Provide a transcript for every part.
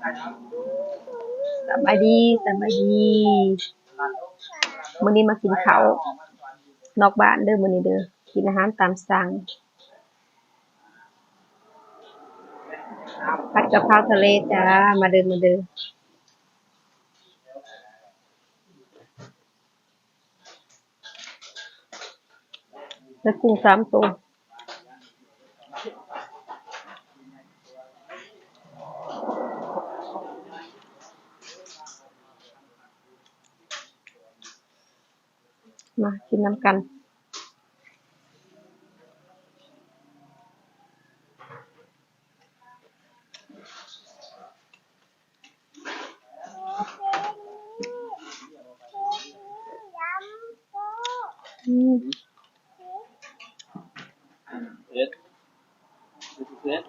สบายดีสบายดีมื้อนี้มากินข้าวนอกบ้านเด้อมื้อนี้เด้อกินอาหารตามสั่งผัดกะเพราทะเลจ้ามาเด้อมาเด้อแล้วกุ้ง3ตัวมากินน้ำกันเอ็ดเอ็ด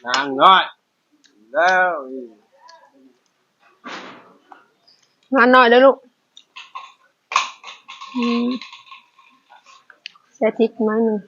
นางน้อยแล้วงานหน่อยเด้อลูกใส่พริกหน่อยหนึง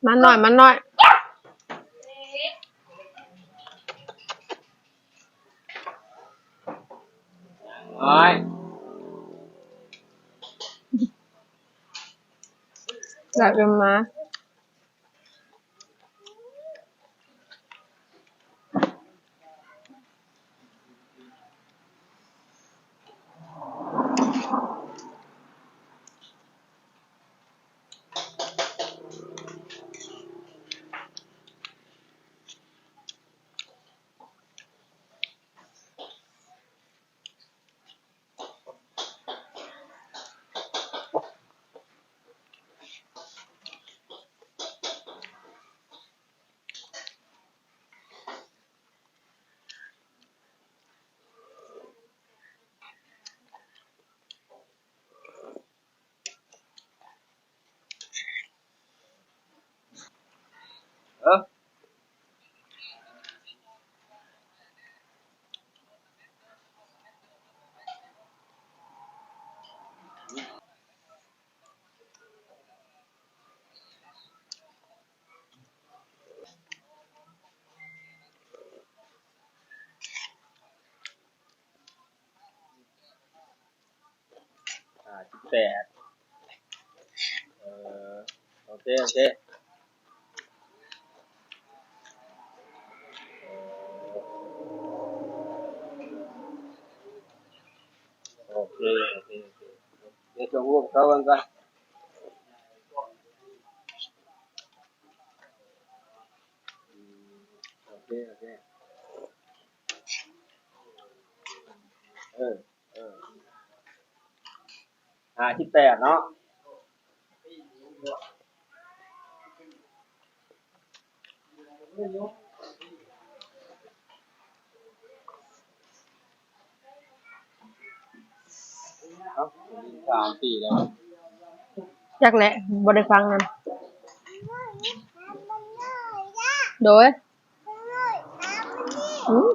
มันหน่อยมันหน่อยน้อยอยากจะมา18โอเคโอเคโอเคโอเคโอเคเดี๋ยวจะร่วมเข้ากัน เคโอเคเออเออ58เนาะเอ้า3 ปีแล้ว จักแหละบ่ได้ฟังนํโดยอืม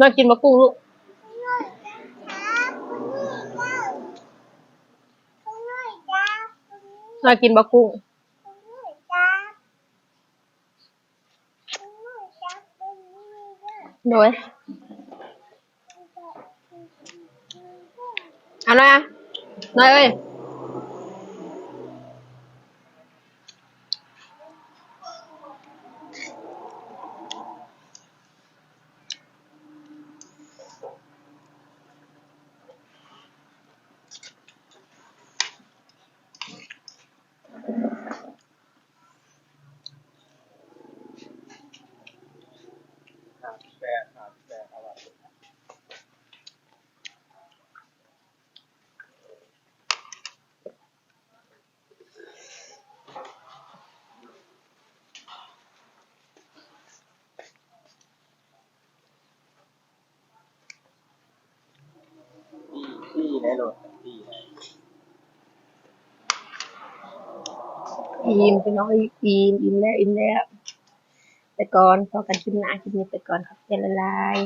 น่ากินบ่กุ้งลูกน่ากินบ่กุ้งโดยเอาหน่อยอ่ะหน่อยเอ้ย58เอาไว้ที่ในรถที่ไหนอิ่มพี่น้องอิ่มแล้วแต่ก่อนพอกันกินหน้ากินนี่ไปก่อนครับเป็นละลาย